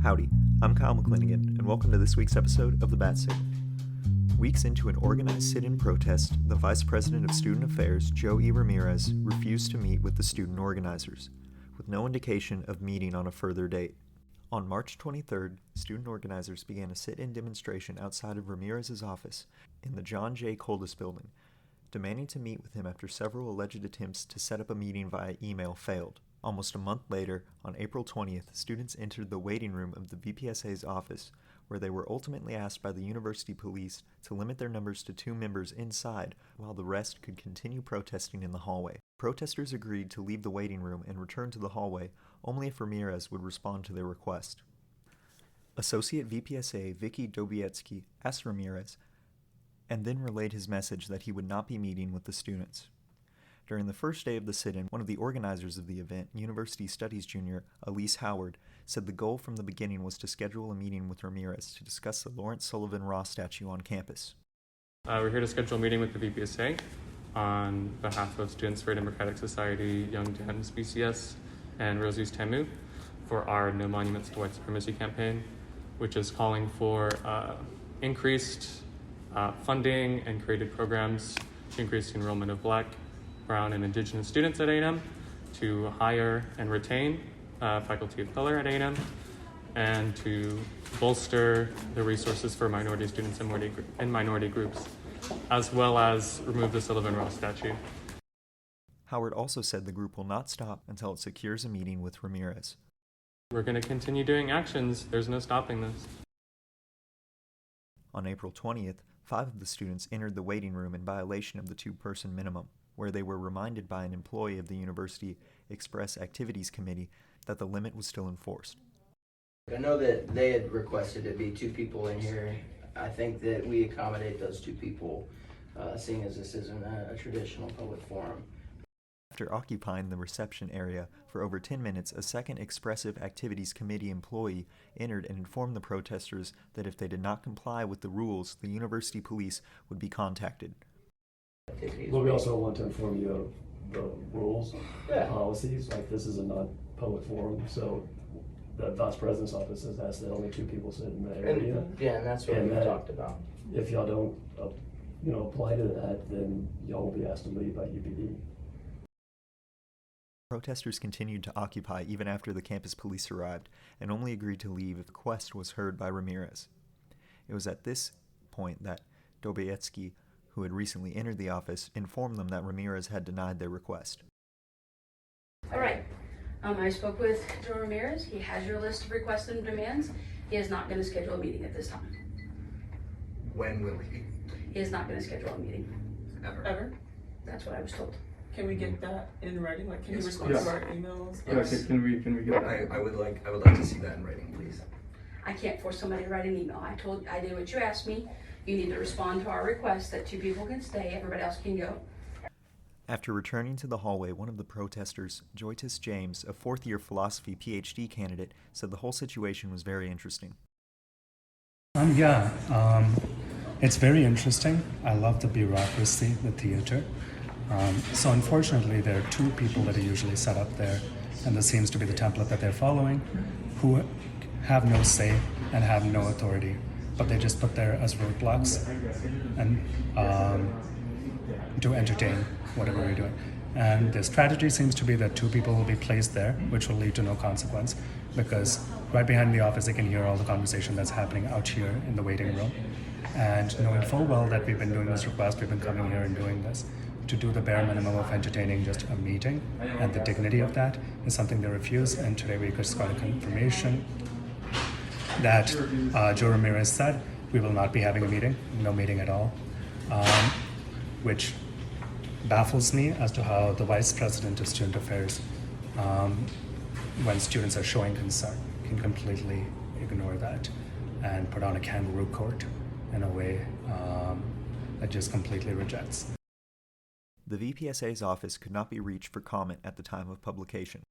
Howdy, I'm Kyle McClinigan, and welcome to this week's episode of the Batt Signal. Weeks into an organized sit-in protest, the Vice President of Student Affairs, Joe E. Ramirez, refused to meet with the student organizers, with no indication of meeting on a further date. On March 23rd, student organizers began a sit-in demonstration outside of Ramirez's office in the John J. Coldis building, demanding to meet with him after several alleged attempts to set up a meeting via email failed. Almost a month later, on April 20th, students entered the waiting room of the VPSA's office, where they were ultimately asked by the university police to limit their numbers to 2 members inside, while the rest could continue protesting in the hallway. Protesters agreed to leave the waiting room and return to the hallway only if Ramirez would respond to their request. Associate VPSA Vicky Dobietsky asked Ramirez, and then relayed his message that he would not be meeting with the students. During the first day of the sit-in, one of the organizers of the event, University Studies junior Elise Howard, said the goal from the beginning was to schedule a meeting with Ramirez to discuss the Lawrence Sullivan Ross statue on campus. We're here to schedule a meeting with the VPSA on behalf of Students for a Democratic Society, Young Dems BCS, and Rosie's Tamu for our No Monuments to White Supremacy campaign, which is calling for increased funding and created programs to increase the enrollment of Black, Brown, and Indigenous students at A&M, to hire and retain faculty of color at A&M, and to bolster the resources for minority students and minority groups, as well as remove the Sullivan Ross statue. Howard also said the group will not stop until it secures a meeting with Ramirez. We're going to continue doing actions. There's no stopping this. On April 20th, 5 of the students entered the waiting room in violation of the 2-person minimum, where they were reminded by an employee of the University Express Activities Committee that the limit was still enforced. I know that they had requested to be 2 people in here. I think that we accommodate those 2 people, seeing as this isn't a traditional public forum. After occupying the reception area for over 10 minutes, a second Expressive Activities Committee employee entered and informed the protesters that if they did not comply with the rules, the university police would be contacted. But we also want to inform you of the rules and policies. Like, this is a non-public forum, so the vice president's office has asked that only 2 people sit in the area. And that's what we talked about. If y'all don't, apply to that, then y'all will be asked to leave by UPD. Protesters continued to occupy even after the campus police arrived, and only agreed to leave if the request was heard by Ramirez. It was at this point that Dobietsky, who had recently entered the office, informed them that Ramirez had denied their request. All right. I spoke with Joe Ramirez. He has your list of requests and demands. He is not going to schedule a meeting at this time. When will he? He is not going to schedule a meeting. Ever? That's what I was told. Can we get that in writing? Like, can you Yes, respond please. to our emails? Yes. Can we get I would like to see that in writing, please. I can't force somebody to write an email. I did what you asked me. You need to respond to our request that 2 people can stay, everybody else can go. After returning to the hallway, one of the protesters, Joytis James, a 4th-year philosophy PhD candidate, said the whole situation was very interesting. It's very interesting. I love the bureaucracy, the theater. So unfortunately, there are 2 people that are usually set up there, and this seems to be the template that they're following, who have no say and have no authority, but they just put there as roadblocks and to entertain whatever we're doing. And the strategy seems to be that 2 people will be placed there, which will lead to no consequence, because right behind the office they can hear all the conversation that's happening out here in the waiting room. And knowing full well that we've been doing this request, we've been coming here and doing this, to do the bare minimum of entertaining just a meeting, and the dignity of that is something they refuse. And today we just got a confirmation that Joe Ramirez said we will not be having a meeting, no meeting at all, which baffles me as to how the Vice President of Student Affairs, when students are showing concern, can completely ignore that and put on a kangaroo court in a way that just completely rejects. The VPSA's office could not be reached for comment at the time of publication.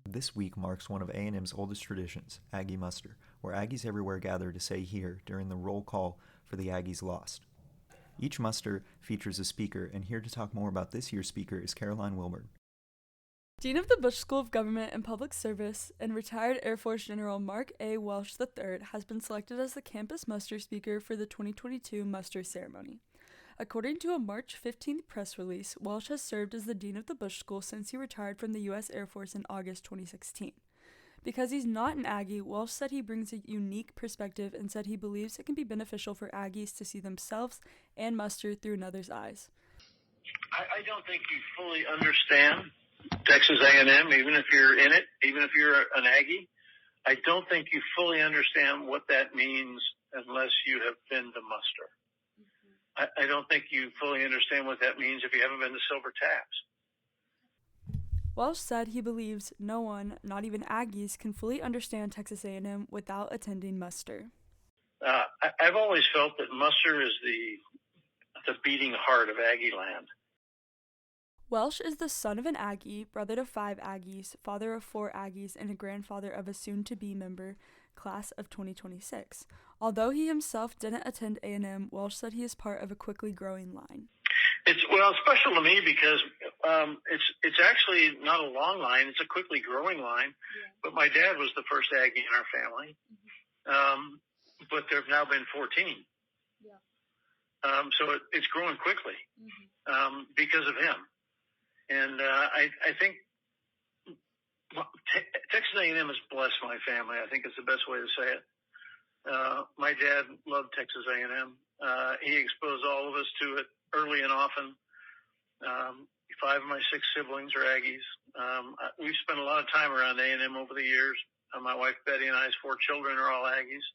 This week marks one of A&M's oldest traditions, Aggie Muster, where Aggies everywhere gather to say here during the roll call for the Aggies Lost. Each muster features a speaker, and here to talk more about this year's speaker is Caroline Wilbur. Dean of the Bush School of Government and Public Service and retired Air Force General Mark A. Welsh III has been selected as the campus muster speaker for the 2022 muster ceremony. According to a March 15th press release, Welsh has served as the Dean of the Bush School since he retired from the U.S. Air Force in August 2016. Because he's not an Aggie, Welsh said he brings a unique perspective and said he believes it can be beneficial for Aggies to see themselves and muster through another's eyes. I don't think you fully understand Texas A&M, even if you're in it, even if you're an Aggie. I don't think you fully understand what that means unless you have been to muster. I don't think you fully understand what that means if you haven't been to Silver Taps. Welsh said he believes no one, not even Aggies, can fully understand Texas A&M without attending muster. I've always felt that muster is the beating heart of Aggieland. Welsh is the son of an Aggie, brother to 5 Aggies, father of 4 Aggies, and a grandfather of a soon-to-be member, class of 2026. Although he himself didn't attend A&M, Welsh said he is part of a quickly growing line. It's special to me because it's actually not a long line; it's a quickly growing line. Yeah. But my dad was the first Aggie in our family, but there have now been 14. Yeah. So it's growing quickly because of him. And I think Texas A&M has blessed my family. I think it's the best way to say it. My dad loved Texas A&M. He exposed all of us to it early and often. 5 of my 6 siblings are Aggies. We've spent a lot of time around A&M over the years. My wife Betty and I's 4 children are all Aggies.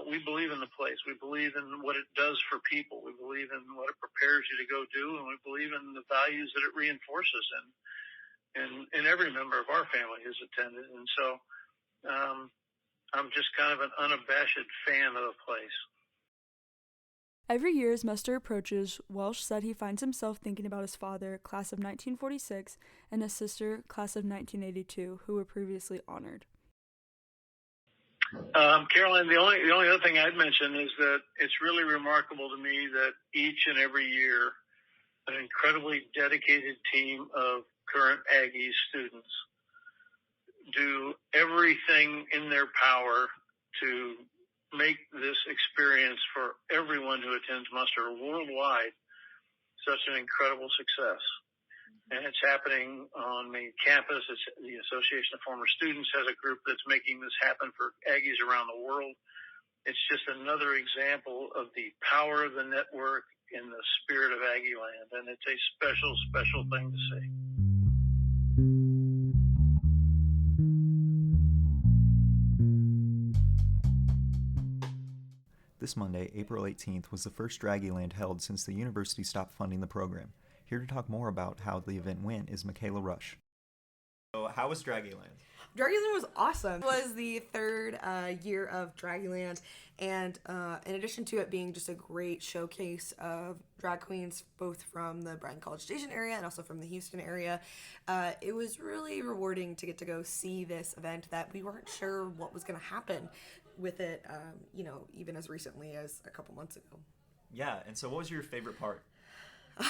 We believe in the place. We believe in what it does for people. We believe in what it prepares you to go do, and we believe in the values that it reinforces. And every member of our family has attended. And so I'm just kind of an unabashed fan of the place. Every year as muster approaches, Welsh said he finds himself thinking about his father, class of 1946, and his sister, class of 1982, who were previously honored. Caroline, the only other thing I'd mention is that it's really remarkable to me that each and every year an incredibly dedicated team of current Aggie students do everything in their power to make this experience for everyone who attends muster worldwide such an incredible success. And it's happening on main campus. It's the Association of Former Students has a group that's making this happen for Aggies around the world. It's just another example of the power of the network in the spirit of Aggieland. And it's a special, special thing to see. This Monday, April 18th, was the first Draggieland held since the university stopped funding the program. Here to talk more about how the event went is Michaela Rush. So how was Draggieland? Draggieland was awesome. It was the 3rd year of Draggieland, and in addition to it being just a great showcase of drag queens, both from the Bryan College Station area and also from the Houston area, it was really rewarding to get to go see this event that we weren't sure what was going to happen with it, even as recently as a couple months ago. Yeah, and so what was your favorite part?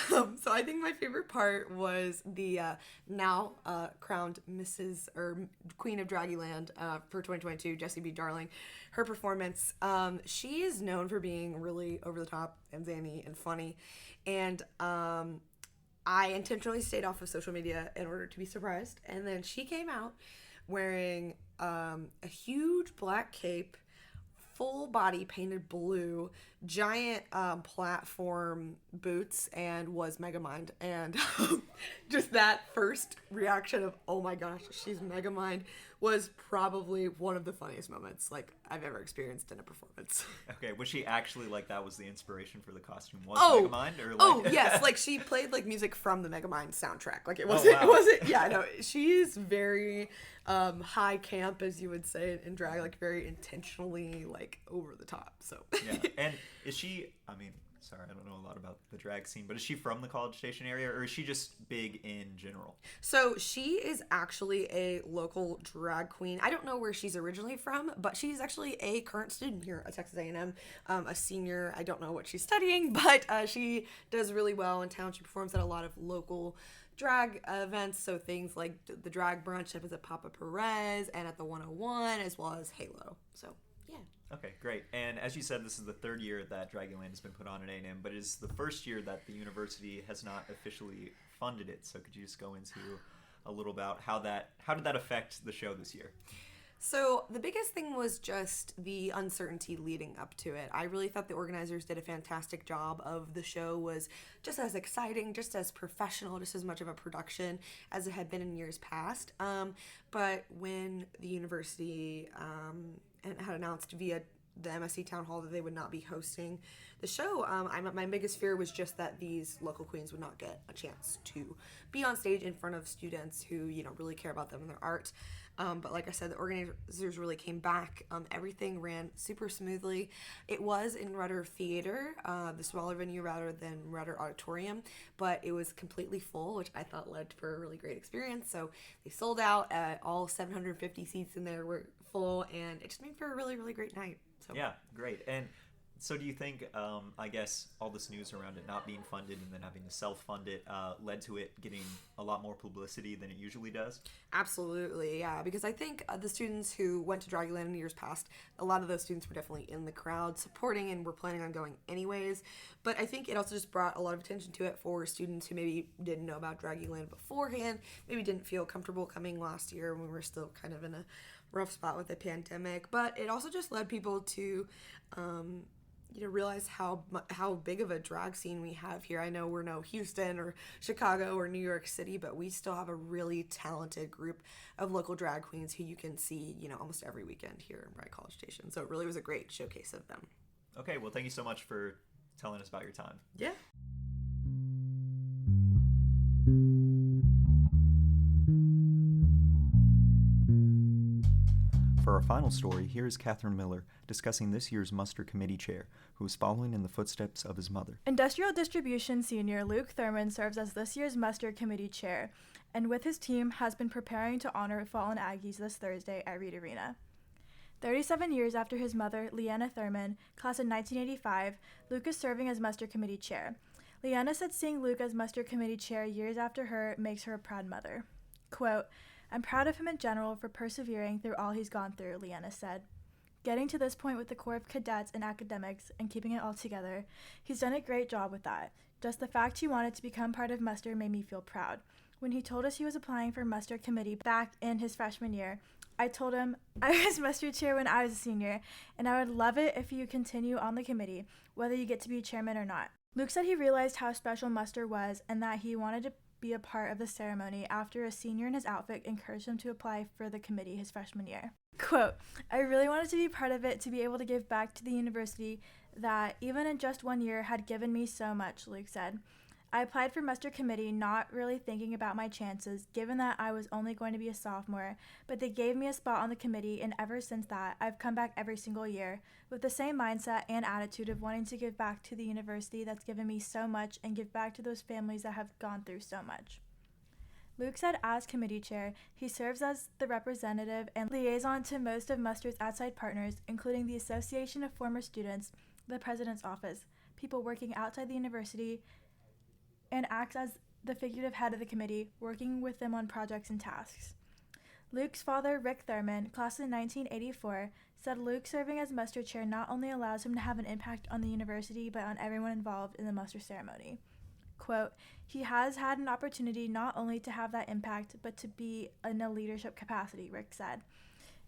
So I think my favorite part was the now crowned Mrs. or Queen of Draggieland for 2022, Jessie B. Darling. Her performance, she is known for being really over the top and zany and funny, and I intentionally stayed off of social media in order to be surprised, and then she came out wearing a huge black cape, full body painted blue, giant platform boots, and was Megamind. And just that first reaction of, oh my gosh, she's Megamind, was probably one of the funniest moments I've ever experienced in a performance. Okay, was she actually that was the inspiration for the costume? Megamind? Or yes, she played music from the Megamind soundtrack. It wasn't, yeah, no, she's very high camp, as you would say in drag, very intentionally over the top. So yeah, and is she? Sorry, I don't know a lot about the drag scene, but is she from the College Station area, or is she just big in general? So she is actually a local drag queen. I don't know where she's originally from, but she's actually a current student here at Texas A&M, a senior. I don't know what she's studying, but she does really well in town. She performs at a lot of local drag events, so things like the drag brunch up at Papa Perez and at the 101, as well as Halo. So yeah. Okay, great. And as you said, this is the third year that Draggieland has been put on at A&M, but it is the first year that the university has not officially funded it. So could you just go into a little about how did that affect the show this year? So the biggest thing was just the uncertainty leading up to it. I really thought the organizers did a fantastic job of the show was just as exciting, just as professional, just as much of a production as it had been in years past. But when the university had announced via the MSC Town Hall that they would not be hosting the show, my biggest fear was just that these local queens would not get a chance to be on stage in front of students who, really care about them and their art. But like I said, the organizers really came back. Everything ran super smoothly. It was in Rudder Theater, the smaller venue rather than Rudder Auditorium, but it was completely full, which I thought led for a really great experience. So they sold out. All 750 seats in there were full, and it just made for a really, really great night. So Yeah, great. And so do you think, I guess, all this news around it not being funded and then having to self-fund it led to it getting a lot more publicity than it usually does? Absolutely, yeah, because I think the students who went to Draggieland in years past, a lot of those students were definitely in the crowd supporting and were planning on going anyways. But I think it also just brought a lot of attention to it for students who maybe didn't know about Draggieland beforehand, maybe didn't feel comfortable coming last year when we were still kind of in a rough spot with the pandemic. But it also just led people to realize how big of a drag scene we have here. I know we're no Houston or Chicago or New York City, but we still have a really talented group of local drag queens who you can see, almost every weekend here in Bright College Station. So it really was a great showcase of them. Okay, well, thank you so much for telling us about your time. Yeah. For our final story, here is Catherine Miller discussing this year's muster committee chair, who is following in the footsteps of his mother. Industrial Distribution senior Luke Thurman serves as this year's muster committee chair, and with his team has been preparing to honor fallen Aggies this Thursday at Reed Arena. 37 years after his mother, Leanna Thurman, class of 1985, Luke is serving as muster committee chair. Leanna said seeing Luke as muster committee chair years after her makes her a proud mother. Quote, "I'm proud of him in general for persevering through all he's gone through," Leanna said. Getting to this point with the Corps of Cadets and academics and keeping it all together, he's done a great job with that. Just the fact he wanted to become part of muster made me feel proud. When he told us he was applying for muster committee back in his freshman year, I told him I was muster chair when I was a senior, and I would love it if you continue on the committee, whether you get to be chairman or not. Luke said he realized how special muster was and that he wanted to be a part of the ceremony after a senior in his outfit encouraged him to apply for the committee his freshman year. Quote, "I really wanted to be part of it to be able to give back to the university that, even in just 1 year, had given me so much," Luke said. "I applied for muster committee not really thinking about my chances, given that I was only going to be a sophomore, but they gave me a spot on the committee, and ever since that, I've come back every single year with the same mindset and attitude of wanting to give back to the university that's given me so much and give back to those families that have gone through so much." Luke said as committee chair, he serves as the representative and liaison to most of muster's outside partners, including the Association of Former Students, the president's office, people working outside the university, and acts as the figurative head of the committee, working with them on projects and tasks. Luke's father, Rick Thurman, class of 1984, said Luke serving as muster chair not only allows him to have an impact on the university, but on everyone involved in the muster ceremony. Quote, "He has had an opportunity not only to have that impact, but to be in a leadership capacity," Rick said.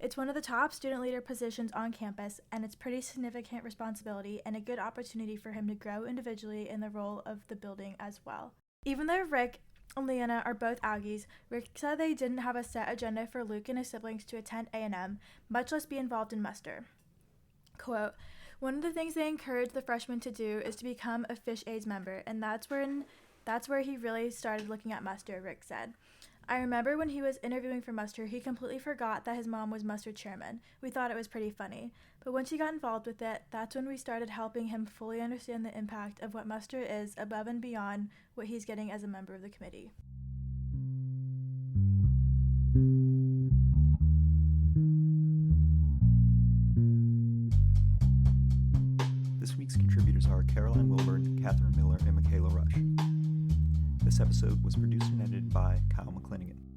"It's one of the top student leader positions on campus, and it's pretty significant responsibility and a good opportunity for him to grow individually in the role of the building as well." Even though Rick and Leanna are both Aggies, Rick said they didn't have a set agenda for Luke and his siblings to attend A&M, much less be involved in muster. Quote, "One of the things they encourage the freshmen to do is to become a Fish Aids member, and that's where he really started looking at muster," Rick said. I remember when he was interviewing for muster, he completely forgot that his mom was muster chairman. We thought it was pretty funny. But once he got involved with it, that's when we started helping him fully understand the impact of what muster is above and beyond what he's getting as a member of the committee. This week's contributors are Caroline Wilburn, Catherine Miller, and Michaela Rush. This episode was produced and edited by Kyle McClinigan.